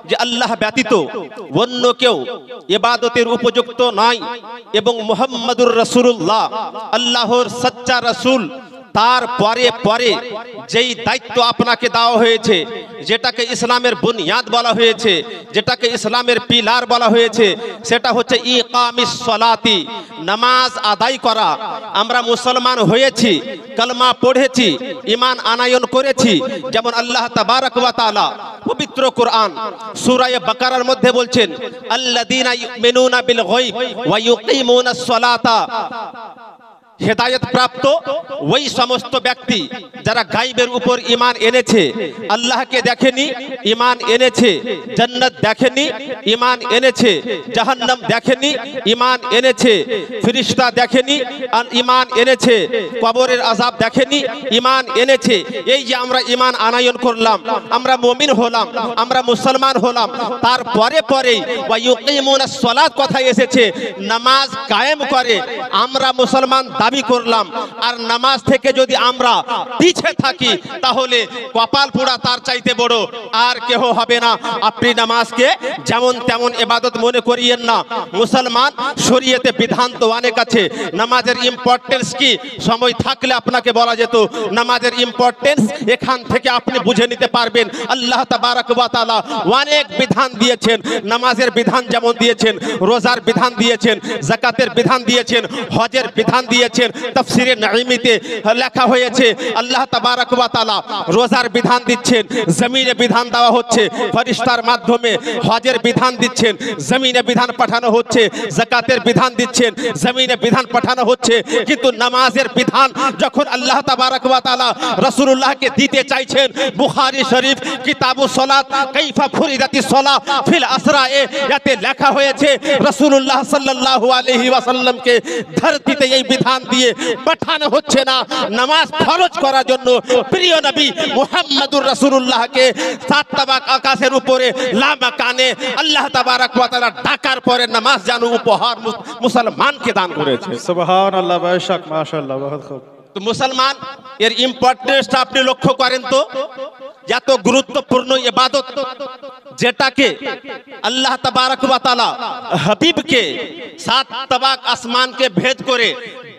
যে আল্লাহ ব্যতীত অন্য কেউ ইবাদতের উপযুক্ত নয় এবং মুহাম্মাদুর রাসূলুল্লাহ আল্লাহর সচ্চা রাসূল, তার পরে পরে যেই দায়িত্ব আপনাকে দেওয়া হয়েছে, যেটাকে ইসলামের বুনিয়াদ বলা হয়েছে, যেটাকে ইসলামের পিলার বলা হয়েছে, সেটা হচ্ছে ইকামিস সলাতি, নামাজ আদায় করা। আমরা মুসলমান হয়েছি, কলমা পড়েছি, ঈমান আনায়ন করেছি, যেমন আল্লাহ তাবারক ওয়া তাআলা পবিত্র কোরআন সূরা বাকারার মধ্যে বলছেন, আল্লাযীনা ইউমিনুনা বিল গায়ব ওয়া ইউকিমুনাস সালাতা। হেদায়েত প্রাপ্ত ওই সমস্ত ব্যক্তি যারা গায়বের উপর ঈমান এনেছে, আল্লাহকে দেখেনি ঈমান এনেছে, জান্নাত দেখেনি ঈমান এনেছে, জাহান্নাম দেখেনি ঈমান এনেছে, ফেরেশতা দেখেনি আর ঈমান এনেছে, কবরের আযাব দেখেনি ঈমান এনেছে। এই যে আমরা ঈমান আনায়ন করলাম, আমরা মুমিন হলাম, আমরা মুসলমান হলাম, তারপরে পরেই ওয়া ইউকিমুনাস সালাত কথা এসেছে, নামাজ কায়েম করে আমরা মুসলমান দাবি করলাম। আর নামাজ থেকে যদি আমরা পিছিয়ে থাকি তাহলে কপাল পোড়া তার চাইতে বড় আর কেহ হবে না। আপনি নামাজকে যেমন তেমন ইবাদত মনে করিয়েন না। মুসলমান শরীয়তে বিধান তো অনেক আছে। নামাজের ইম্পর্টেন্স কি সময় থাকলে আপনাকে বলা যেত। নামাজের ইম্পর্টেন্স এখান থেকে আপনি বুঝে নিতে পারবেন। আল্লাহ তাবারক ওয়া তাআলা অনেক বিধান দিয়েছেন। নামাজের বিধান যেমন দিয়েছেন, রোজার বিধান দিয়েছেন, যাকাতের বিধান দিয়েছেন, হজের বিধান দিয়েছেন। তাফসীরে নাঈমিতে লেখা হয়েছে আল্লাহ তাবারক ওয়া তাআলা রোজার বিধান দিচ্ছেন, জমিনে বিধান দেওয়া হচ্ছে ফেরেশতার মাধ্যমে, হজের বিধান দিচ্ছেন, জমিনে বিধান পাঠানো হচ্ছে, যাকাতের বিধান দিচ্ছেন, জমিনে বিধান পাঠানো হচ্ছে। কিন্তু নামাজের বিধান যখন আল্লাহ তাবারক ওয়া তাআলা রাসূলুল্লাহকে দিতে চাইছেন, বুখারী শরীফ কিতাবুস সালাত কাইফা ফুরিদাতিস সালাহ ফিল আসরায়ে এতে লেখা হয়েছে রাসূলুল্লাহ সাল্লাল্লাহু আলাইহি ওয়াসাল্লামকে ধরতিতে এই বিধান দিয়ে পাঠানো হচ্ছে না নামাজ ফরজ করার জন্য। প্রিয় নবী মুহাম্মদুর রাসূলুল্লাহকে সাত তাবাক আকাশের উপরে লামাকানে আল্লাহ তাবারক ওয়া তাআলা ডাকার পরে নামাজ জানো উপহার মুসলমানকে দান করেছে। সুবহানাল্লাহ, বেশক, মাশাআল্লাহ, বহুত খুব। তো মুসলমান এর ইম্পর্টেন্সটা আপনি লক্ষ্য করেন তো, এত গুরুত্বপূর্ণ ইবাদত যেটাকে আল্লাহ তাবারক ওয়া তাআলা হাবিবকে সাত তাবাক আসমানকে ভেদ করে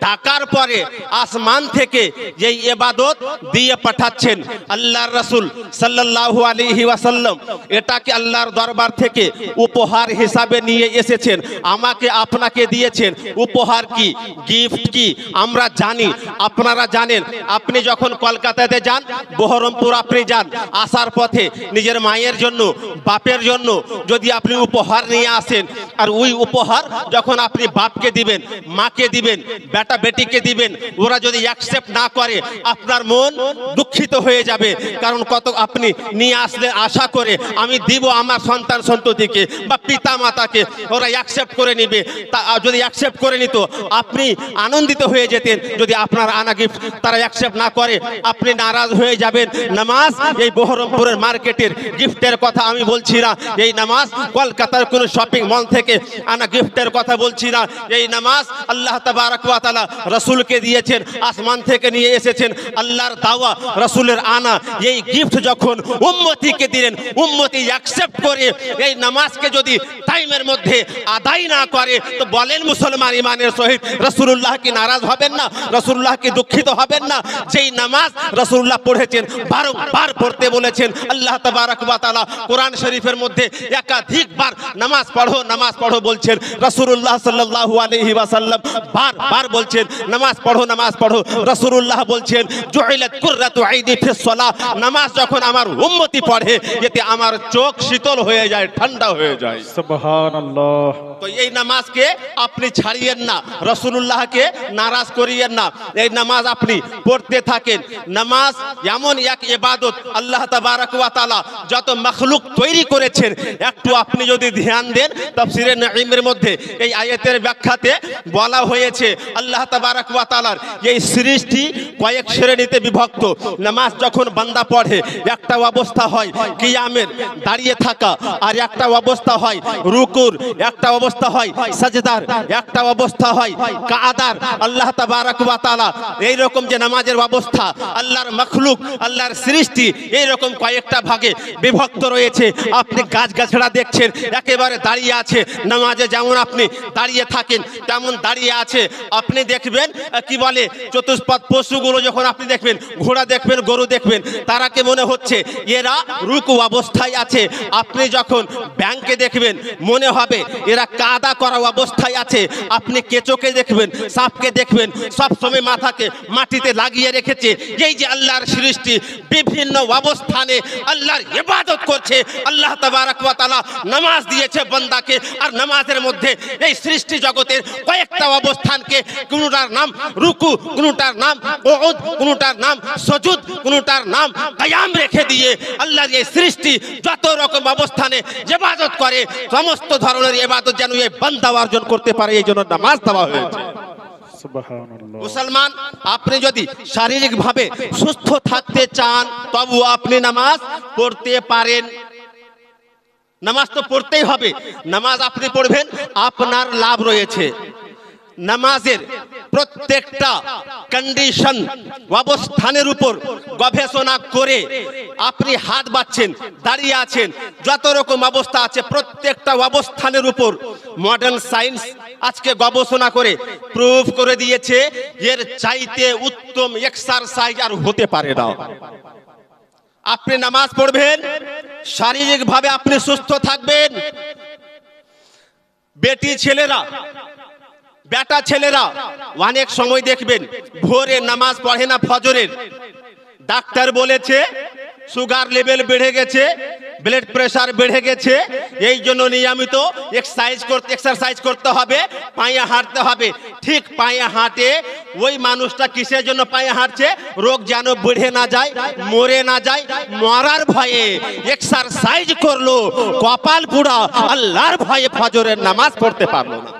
ডাকার পরে আসমান থেকে যেই ইবাদত দিয়ে পাঠাচ্ছেন আল্লাহর রাসূল সাল্লাল্লাহু আলাইহি ওয়াসাল্লাম, এটাকে আল্লাহর দরবার থেকে উপহার হিসাবে নিয়ে এসেছেন, আমাকে আপনাকে দিয়েছেন। উপহার কি, গিফট কি আমরা জানি, আপনারা জানেন। আপনি যখন কলকাতাতে যান, বহরমপুর আপনি যান, আসার পথে নিজের মায়ের জন্য, বাপের জন্য যদি আপনি উপহার নিয়ে আসেন, আর ওই উপহার যখন আপনি বাপকে দিবেন, মাকে দিবেন, বেটা বেটিকে দিবেন, ওরা যদি অ্যাকসেপ্ট না করে আপনার মন দুঃখিত হয়ে যাবে। কারণ কত আপনি নিয়ে আসলে আশা করে আমি দিব আমার সন্তান সন্ততিকে বা পিতা মাতাকে, ওরা অ্যাকসেপ্ট করে নিবে। তা যদি অ্যাকসেপ্ট করে নিত আপনি আনন্দিত হয়ে যেতেন। যদি আপনার আনা গিফট তারা অ্যাকসেপ্ট না করে আপনি নারাজ হয়ে যাবেন। নামাজ এই বহরমপুরের মার্কেটের গিফটের কথা আমি বলছি না। এই নামাজ কলকাতার কোনো শপিং মল থেকে আনা গিফটের কথা বলছি না। এই নামাজ আল্লাহ তাবারক ওয়া তাআলা রাসূলকে দিয়েছেন, আসমান থেকে নিয়ে এসেছেন। আল্লাহর দাওয়া, রাসূলের আনা এই গিফট যখন উম্মতিকে দিলেন, উম্মতি অ্যাকসেপ্ট করে এই নামাজকে যদি টাইমের মধ্যে আদায় না করে তো বলেন মুসলমান ইমানের সহিত রাসূলুল্লাহ কি নারাজ হবেন না? রাসূলুল্লাহ কি দুঃখিত হবেন না? যেই নামাজ রাসূলুল্লাহ পড়েছেন, বারবার পড়তে বলেছেন আল্লাহ তাবারক ওয়া তাআলা কোরআন শরীফের মধ্যে একাধিকবার নামাজ পড়ো, নামাজ পড়ো বলছেন। রাসূলুল্লাহ সাল্লাল্লাহু আলাইহি ওয়াসাল্লাম বারবার বলছেন নামাজ পড়ো, নামাজ পড়ো। রাসূলুল্লাহ বলছেন জুইলাত কুররাতু আইনি ফিস সালাহ, নামাজ যখন আমার উম্মতি পড়ে এতে আমার চোখ শীতল হয়ে যায়, ঠান্ডা হয়ে যায়। সুবহানাল্লাহ। তো এই নামাজকে আপনি ছাড়িয়েন না, রাসূলুল্লাহকে নারাজ করিয়েন না। এই নামাজ আপনি পড়তে থাকেন। নামাজ এমন এক ইবাদত, আল্লাহ তাবারক ওয়া তাআলা যত মাখলুক তৈরি করেছেন একটু আপনি যদি ধ্যান দেন, তাফসীরে নাঈমের মধ্যে এই আয়াতের ব্যাখ্যাতে বলা হয়েছে আল্লাহ আল্লাহ তাবারক ওয়া তাআলার এই সৃষ্টি কয়েক শ্রেণীতে বিভক্ত। নামাজ যখন বান্দা পড়ে একটা অবস্থা হয় কিয়ামের দাঁড়িয়ে থাকা, আর একটা অবস্থা হয় রুকুর, একটা অবস্থা হয় সাজদার, একটা অবস্থা হয় কাদার। আল্লাহ তাবারক ওয়া তাআলা এই রকম যে নামাজের অবস্থা, আল্লাহর মাখলুক, আল্লাহর সৃষ্টি এই রকম কয়েকটা ভাগে বিভক্ত রয়েছে। আপনি গাছগাছড়া দেখছেন একেবারে দাঁড়িয়ে আছে, নামাজে যেমন আপনি দাঁড়িয়ে থাকেন তেমন দাঁড়িয়ে আছে। আপনি দেখবেন কি বলে চতুষ্পদ পশুগুলো যখন আপনি দেখবেন, ঘোড়া দেখবেন, গরু দেখবেন, তারাকে মনে হচ্ছে এরা রুকু অবস্থায় আছে। আপনি যখন ব্যাংকে দেখবেন মনে হবে এরা কাদা করা অবস্থায় আছে। আপনি কেঁচোকে দেখবেন, সাপকে দেখবেন, সব সময় মাথাকে মাটিতে লাগিয়ে রেখেছে। এই যে আল্লাহর সৃষ্টি বিভিন্ন অবস্থানে আল্লাহর ইবাদত করছে। আল্লাহ তাবারক ওয়া তাআলা নামাজ দিয়েছে বান্দাকে, আর নামাজের মধ্যে এই সৃষ্টি জগতের কয়েকটা অবস্থানকে, কোনটার নাম রুকু, কোনটার নাম কুউদ, কোনটার নাম সুজুদ, কোনটার নাম কিয়াম রেখে দিয়ে আল্লাহর এই সৃষ্টি যত রকম অবস্থানে ইবাদত করে সমস্ত ধরনের ইবাদত যেন এই বান্দা অর্জন করতে পারে, এই জন্য নামাজ দেওয়া হয়েছে। সুবহানাল্লাহ। মুসলমান, আপনি যদি শারীরিকভাবে সুস্থ থাকতে চান তবু আপনি নামাজ পড়তে পারেন। নামাজ তো পড়তেই হবে। নামাজ আপনি পড়বেন, আপনার লাভ রয়েছে। নামাজের প্রত্যেকটা কন্ডিশন অবস্থানের উপর গবেষণা করে আপনি হাত বাঁধছেন, দাঁড়িয়ে আছেন, যত রকম অবস্থা আছে প্রত্যেকটা অবস্থানের উপর মডার্ন সায়েন্স আজকে গবেষণা করে প্রুফ করে দিয়েছে এর চাইতে উত্তম এক্সারসাইজ আর হতে পারে না। আপনি নামাজ পড়বেন, শারীরিকভাবে আপনি সুস্থ থাকবেন। বেটা ছেলেরা অনেক সময় দেখবেন ভোরে নামাজ পড়ে না, ফজরের। ডাক্তার বলেছে সুগার লেভেল বেড়ে গেছে, ব্লাড প্রেশার বেড়ে গেছে, এই জন্য নিয়মিত এক্সারসাইজ করতে হবে, পায়ে হাঁটতে হবে। ঠিক পায়ে হাঁটে ওই মানুষটা কিসের জন্য পায়ে হাঁটছে? রোগ যেন বেড়ে না যায়, মরে না যায়। মরার ভয়ে এক্সারসাইজ করলো, কপাল পুরা আল্লাহর ভয়ে ফজরের নামাজ পড়তে পারলো না।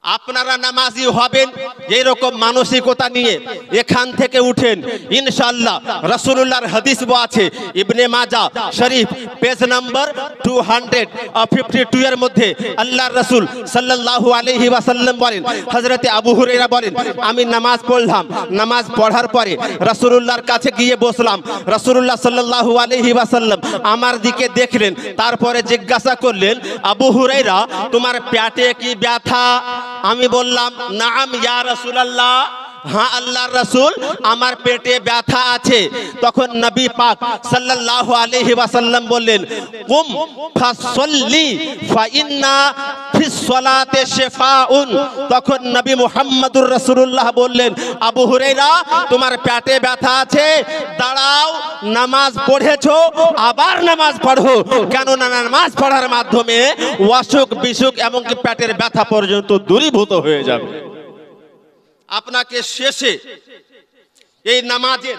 আপনারা নামাজি হবেন এইরকম মানসিকতা নিয়ে এখান থেকে উঠেন ইনশাআল্লাহ। রাসূলুল্লাহর হাদিস আছে ইবনে মাজাহ শরীফ পেজ নাম্বার 252 এর মধ্যে আল্লাহর রাসূল সাল্লাল্লাহু আলাইহি ওয়াসাল্লাম বলেন, হযরতে আবু হুরায়রা বলেন, আমি নামাজ পড়লাম, নামাজ পড়ার পরে রাসূলুল্লাহর কাছে গিয়ে বসলাম। রাসূলুল্লাহ সাল্লাল্লাহু আলাইহি ওয়াসাল্লাম আমার দিকে দেখলেন, তারপরে জিজ্ঞাসা করলেন, আবু হুরায়রা তোমার পেটে কি ব্যথা? আমি বললাম, নাম ইয়া রাসূলুল্লাহ, হ্যাঁ আল্লাহর রাসূল আমার পেটে ব্যথা আছে। তখন নবী পাক সাল্লাল্লাহু আলাইহি ওয়াসাল্লাম বললেন, কুম ফাসাল্লি ফাইন্না ফিস সালাতে শিফাউন। তখন নবী মুহাম্মদুর রাসূলুল্লাহ বললেন, আবু হুরায়রা তোমার পেটে ব্যথা আছে, দাঁড়াও, নামাজ পড়েছো আবার নামাজ পড়ো, কেননা নামাজ পড়ার মাধ্যমে অসুখ বিসুখ এমনকি পেটের ব্যথা পর্যন্ত দূরীভূত হয়ে যাবে। আপনাকে শেষে এই নামাজের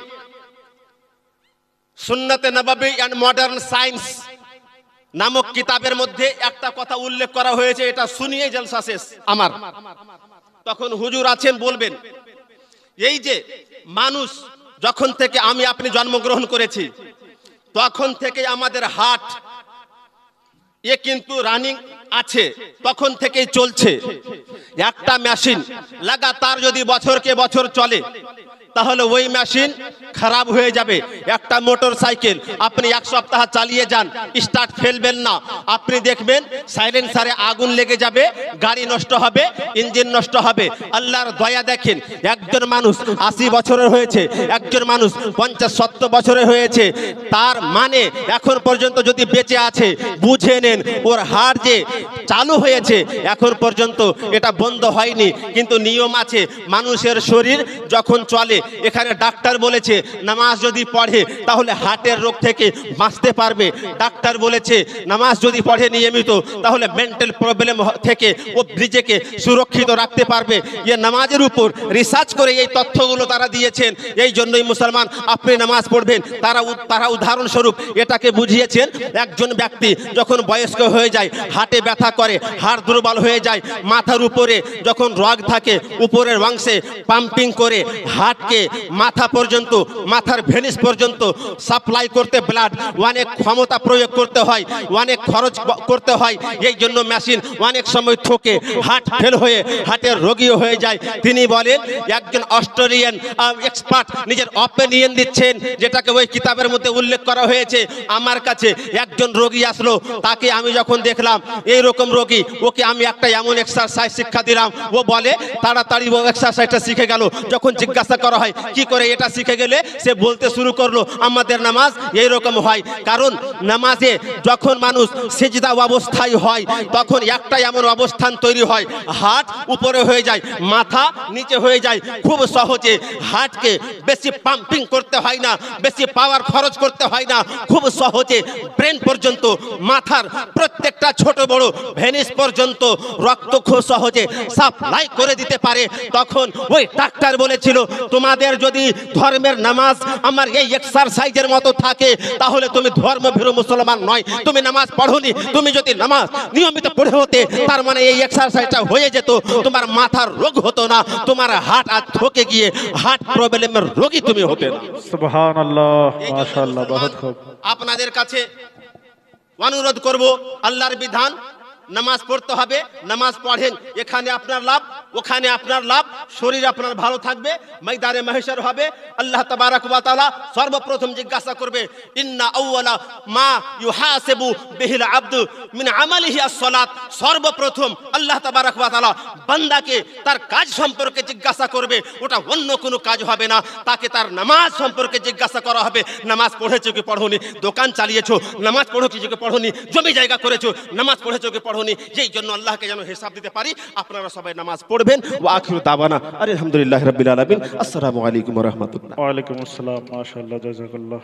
সুন্নতে নববী এন্ড মডার্ন সায়েন্স নামক কিতাবের মধ্যে একটা কথা উল্লেখ করা হয়েছে, এটা শুনিয়ে জলসা শেষ আমার। তখন হুজুর আছেন বলবেন, এই যে মানুষ যখন থেকে আমি আপনি জন্মগ্রহণ করেছি তখন থেকে আমাদের হার্ট এ কিন্তু রানিং আছে, তখন থেকেই চলছে। একটা মেশিন লাগাতার যদি বছরকে বছর চলে তাহলে ওই মেশিন খারাপ হয়ে যাবে। একটা মোটর সাইকেল আপনি এক সপ্তাহ চালিয়ে যান, স্টার্ট ফেলবেন না, আপনি দেখবেন সাইলেন্সারে আগুন লেগে যাবে, গাড়ি নষ্ট হবে, ইঞ্জিন নষ্ট হবে। আল্লাহর দয়া দেখেন, একজন মানুষ 80 বছরের হয়েছে, একজন মানুষ 50-70 বছরের হয়েছে, তার মানে এখন পর্যন্ত যদি বেঁচে আছে, বুঝে নেন ওর হাড় যে চালু হয়েছে এখন পর্যন্ত এটা বন্ধ হয়নি। কিন্তু নিয়ম আছে, মানুষের শরীর যখন চলে এখানে ডাক্তার বলেছে নামাজ যদি পড়ে তাহলে হার্টের রোগ থেকে বাঁচতে পারবে, ডাক্তার বলেছে নামাজ যদি পড়ে নিয়মিত তাহলে মেন্টাল প্রবলেম থেকে ও নিজেকে সুরক্ষিত রাখতে পারবে। এ নামাজের উপর রিসার্চ করে এই তথ্যগুলো তারা দিয়েছেন। এই জন্যই মুসলমান আপনি নামাজ পড়বেন। তারা উদাহরণস্বরূপ এটাকে বুঝিয়েছেন, একজন ব্যক্তি যখন বয়স্ক হয়ে যায়, হার্টে ব্যথা করে, হাড় দুর্বল হয়ে যায়, মাথার উপরে যখন রগ থাকে উপরের অংশে পাম্পিং করে হার্টকে মাথা পর্যন্ত, মাথার ভেনিস পর্যন্ত সাপ্লাই করতে ব্লাড অনেক ক্ষমতা প্রয়োগ করতে হয়, অনেক খরচ করতে হয়। এই জন্য মেশিন অনেক সময় ঠকে হার্ট ফেল হয়ে হার্টের রোগীও হয়ে যায়। তিনি বলেন, একজন অস্ট্রেলিয়ান এক্সপার্ট নিজের অপিনিয়ন দিচ্ছেন, যেটাকে ওই কিতাবের মধ্যে উল্লেখ করা হয়েছে। আমার কাছে একজন রোগী আসলো, তাকে আমি যখন দেখলাম এইরকম রোগী, ওকে আমি একটা এমন এক্সারসাইজ শিক্ষা দিলাম, ও বলে তাড়াতাড়ি ও এক্সারসাইজটা শিখে গেল। যখন জিজ্ঞাসা করা হয় কি করে এটা শিখে গেলে, সে বলতে শুরু করলো আমাদের নামাজ এইরকম হয়। কারণ নামাজে যখন মানুষ সিজদা অবস্থায় হয় তখন একটা এমন অবস্থান তৈরি হয়, হাত উপরে হয়ে যায়, মাথা নিচে হয়ে যায়। খুব সহজে হার্টকে বেশি পাম্পিং করতে হয় না, বেশি পাওয়ার খরচ করতে হয় না, খুব সহজে ব্রেন পর্যন্ত, মাথার প্রত্যেকটা ছোট বড় ভেনিস পর্যন্ত রক্ত খুব সহজে সাপ্লাই করে দিতে পারে। তখন ওই ডাক্তার বলেছিল, তোমাদের যদি ধর্মের নামাজ আমার এই এক্সারসাইজের মতো থাকে তাহলে তুমি ধর্মভীরু মুসলমান নয়, তুমি নামাজ পড়োনি। তুমি যদি নামাজ নিয়মিত পড়ে হতে, তার মানে এই এক্সারসাইজটা হয়ে যেত, তোমার মাথার রোগ হতো না, তোমার হার্ট আর থকে গিয়ে হার্ট প্রবলেমের রোগী তুমি হতে না। সুবহানাল্লাহ, মাশাআল্লাহ, বহুত খুব। আপনাদের কাছে অনুরোধ করব, আল্লাহর বিধান নামাজ পড়তে হবে, নামাজ পড়েন, এখানে আপনার লাভ, ওখানে আপনার লাভ, শরীর আপনার ভালো থাকবে, ময়দানে মাহশর হবে। আল্লাহ তাবারক ওয়া তাআলা সর্বপ্রথম জিজ্ঞাসা করবে, ইন্না আউওয়ালা মা ইউহাসিবু বিহিল আবদু মিন আমালিহি আস-সালাত। সর্বপ্রথম আল্লাহ তাবারক ওয়া তাআলা বান্দাকে তার কাজ সম্পর্কে জিজ্ঞাসা করবে, ওটা অন্য কোনো কাজ হবে না, তাকে তার নামাজ সম্পর্কে জিজ্ঞাসা করা হবে। নামাজ পড়েছো কি পড়োনি? দোকান চালিয়েছো, নামাজ পড়ো কি পড়োনি? জমি জায়গা করেছো, নামাজ পড়েছো কি পড়োনি? এই জন্য আল্লাহকে যেন হিসাব দিতে পারি। আপনারা সবাই নামাজ পড়বেন। ওয়া আখিরু দাওয়ানা আলহামদুলিল্লাহি রাব্বিল আলামিন। আসসালামু আলাইকুম ওয়া রাহমাতুল্লাহ। ওয়া আলাইকুম আসসালাম, মাশাআল্লাহ, জাযাকাল্লাহ।